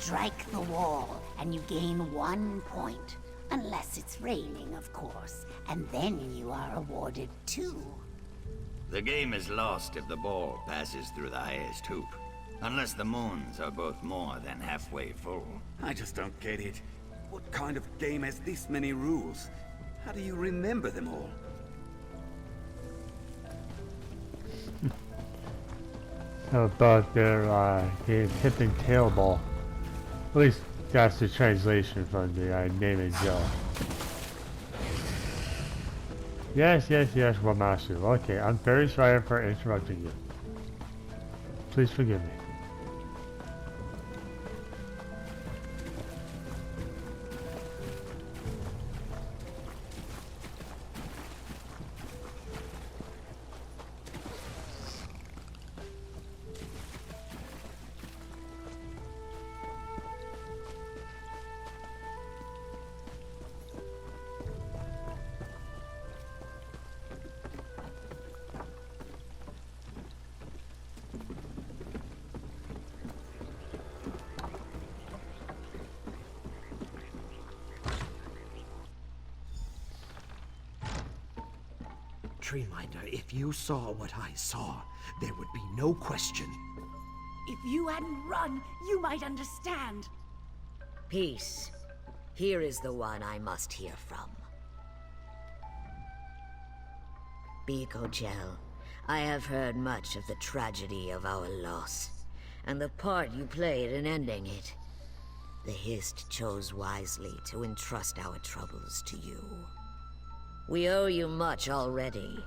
Strike the wall, and you gain 1 point. Unless it's raining, of course. And then you are awarded 2. The game is lost if the ball passes through the highest hoop. Unless the moons are both more than halfway full. I just don't get it. What kind of game has this many rules? How do you remember them all? How about their game Tipping Tail Ball? At least that's the translation from the name and Joe. Yes, Wamasu. Okay, I'm very sorry for interrupting you. Please forgive me. Treeminder, if you saw what I saw, there would be no question. If you hadn't run, you might understand. Peace. Here is the one I must hear from. Biko Gel, I have heard much of the tragedy of our loss, and the part you played in ending it. The Hist chose wisely to entrust our troubles to you. We owe you much already,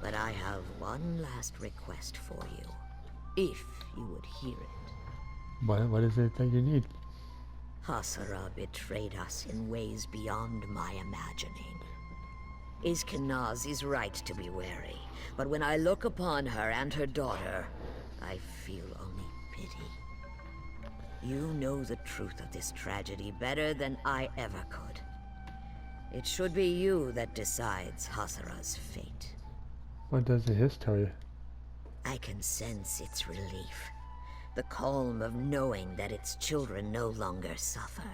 but I have one last request for you, if you would hear it. What is it that you need? Hasara betrayed us in ways beyond my imagining. Iskanaz is right to be wary, but when I look upon her and her daughter, I feel only pity. You know the truth of this tragedy better than I ever could. It should be you that decides Hasara's fate. What does the Hist tell you? I can sense its relief. The calm of knowing that its children no longer suffer.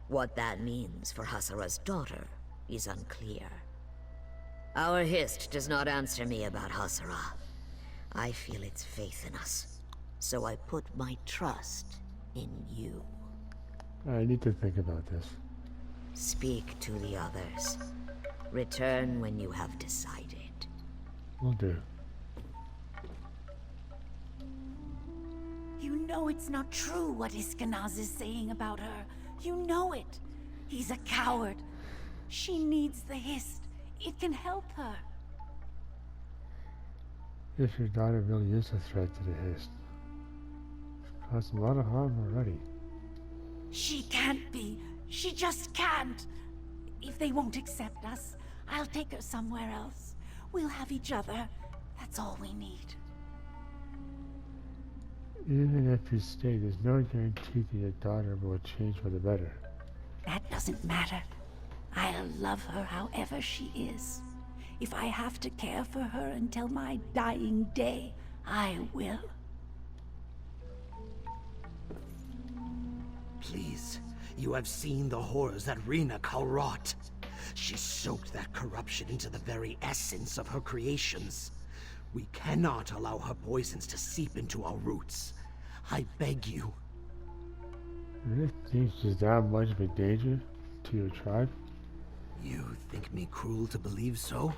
What that means for Hasara's daughter is unclear. Our Hist does not answer me about Hasara. I feel its faith in us, so I put my trust in you. I need to think about this. Speak to the others. Return when you have decided. Will do. You know it's not true what Iskanaz is saying about her. You know it. He's a coward. She needs the Hist. It can help her. If your daughter really is a threat to the Hist, she's caused a lot of harm already. She can't be. She just can't. If they won't accept us, I'll take her somewhere else. We'll have each other. That's all we need. Even if you stay, there's no guarantee that your daughter will change for the better. That doesn't matter. I'll love her however she is. If I have to care for her until my dying day, I will. Please, you have seen the horrors that Rena wrought. She soaked that corruption into the very essence of her creations. We cannot allow her poisons to seep into our roots. I beg you. You really think she's that much of a danger to your tribe? You think me cruel to believe so?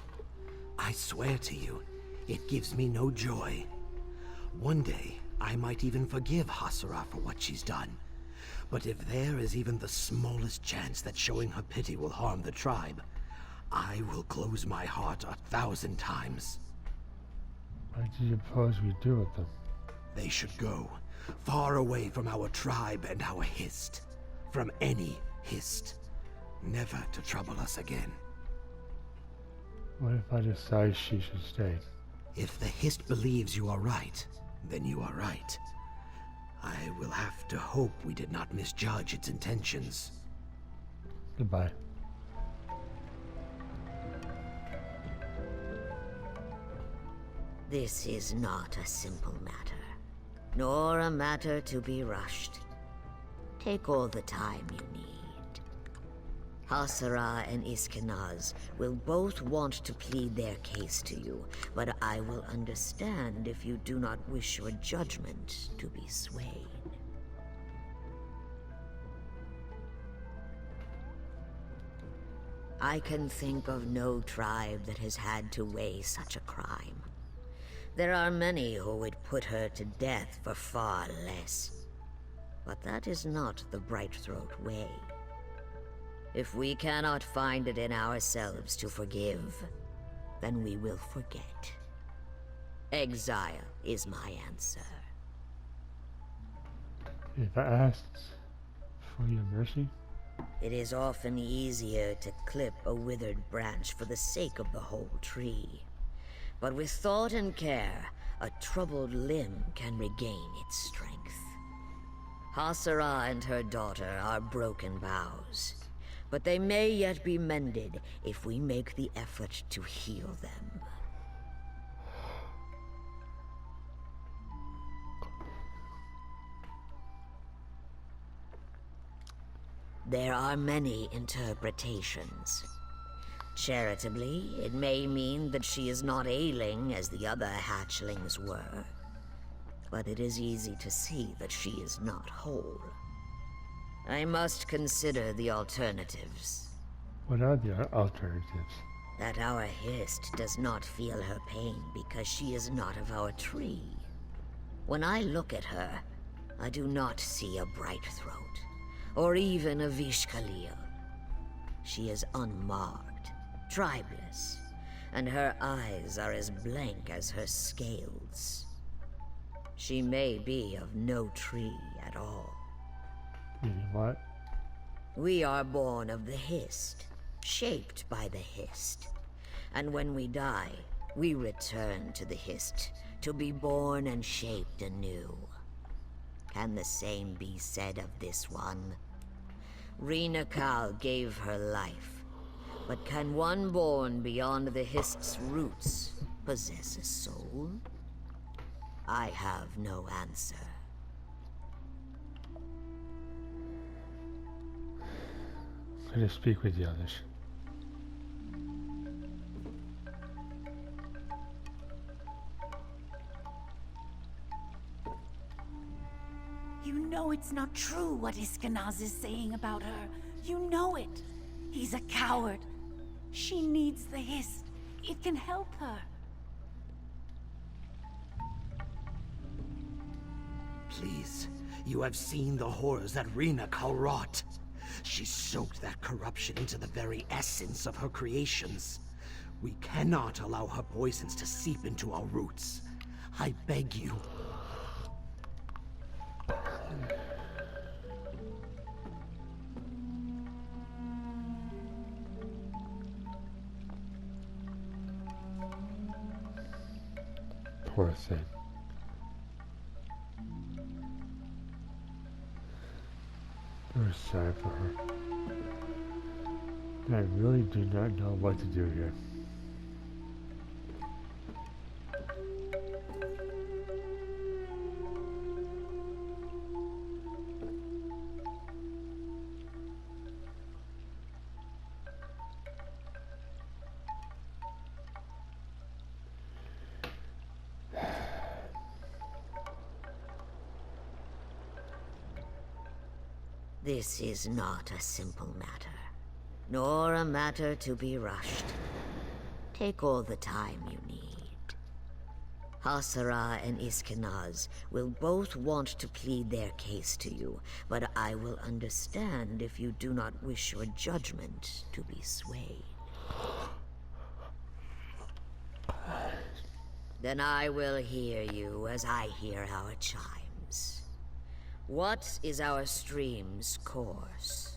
I swear to you, it gives me no joy. One day, I might even forgive Hasara for what she's done. But if there is even the smallest chance that showing her pity will harm the tribe, I will close my heart 1,000 times. What do you suppose we do with them? They should go, far away from our tribe and our Hist. From any Hist. Never to trouble us again. What if I decide she should stay? If the Hist believes you are right, then you are right. I will have to hope we did not misjudge its intentions. Goodbye. This is not a simple matter, nor a matter to be rushed. Take all the time you need. Hasara and Iskenaz will both want to plead their case to you, but I will understand if you do not wish your judgment to be swayed. I can think of no tribe that has had to weigh such a crime. There are many who would put her to death for far less. But that is not the Brightthroat way. If we cannot find it in ourselves to forgive, then we will forget. Exile is my answer. If I asked for your mercy? It is often easier to clip a withered branch for the sake of the whole tree. But with thought and care, a troubled limb can regain its strength. Hasara and her daughter are broken boughs, but they may yet be mended if we make the effort to heal them. There are many interpretations. Charitably, it may mean that she is not ailing as the other hatchlings were. But it is easy to see that she is not whole. I must consider the alternatives. What are the alternatives? That our Hist does not feel her pain because she is not of our tree. When I look at her, I do not see a Brightthroat, or even a Vishkalil. She is unmarked, tribeless, and her eyes are as blank as her scales. She may be of no tree at all. Meaning what? We are born of the Hist, shaped by the Hist. And when we die, we return to the Hist, to be born and shaped anew. Can the same be said of this one? Rina Kal gave her life, but can one born beyond the Hist's roots possess a soul? I have no answer. Let us speak with the others. You know it's not true what Iskenaz is saying about her. You know it. He's a coward. She needs the Hist. It can help her. Please, you have seen the horrors that Rina Kal wrought. She soaked that corruption into the very essence of her creations. We cannot allow her poisons to seep into our roots. I beg you. Poor thing. We're sad for her. I really do not know what to do here. This is not a simple matter, nor a matter to be rushed. Take all the time you need. Hasara and Iskenaz will both want to plead their case to you, but I will understand if you do not wish your judgment to be swayed. Then I will hear you as I hear our chimes. What is our stream's course?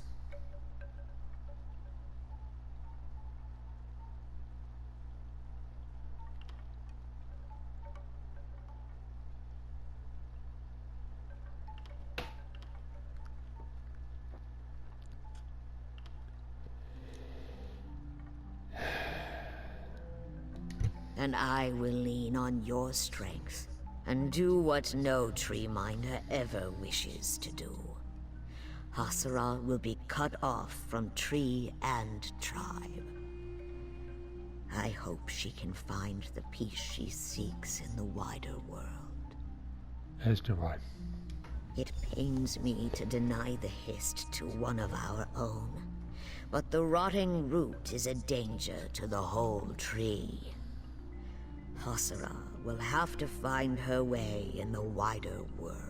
And I will lean on your strength and do what no tree minder ever wishes to do. Hasara will be cut off from tree and tribe. I hope she can find the peace she seeks in the wider world. As do I. It pains me to deny the Hist to one of our own, but the rotting root is a danger to the whole tree. Hasara will have to find her way in the wider world.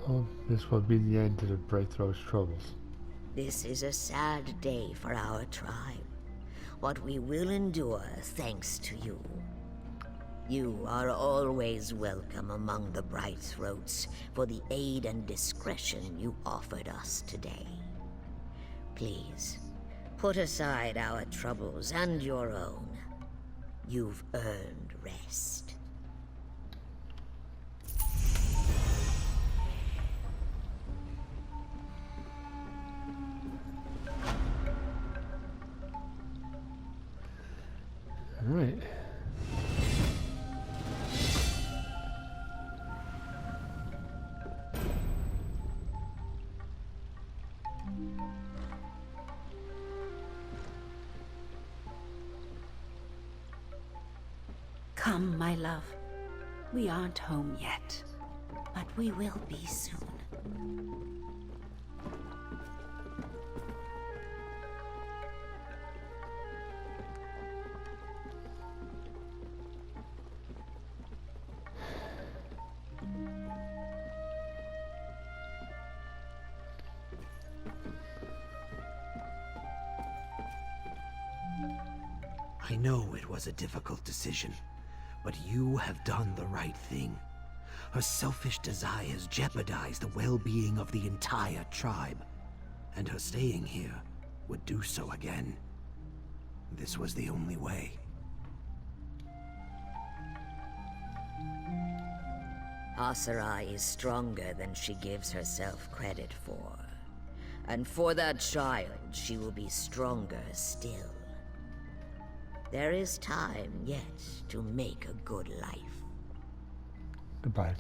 Well, this will be the end to the Breakthrough's troubles. This is a sad day for our tribe, but we will endure thanks to you. You are always welcome among the Bright Throats for the aid and discretion you offered us today. Please, put aside our troubles and your own. You've earned rest. All right. Come, my love. We aren't home yet, but we will be soon. I know it was a difficult decision, but you have done the right thing. Her selfish desires jeopardize the well-being of the entire tribe, and her staying here would do so again. This was the only way. Hasara is stronger than she gives herself credit for. And for that child, she will be stronger still. There is time yet to make a good life. Goodbye.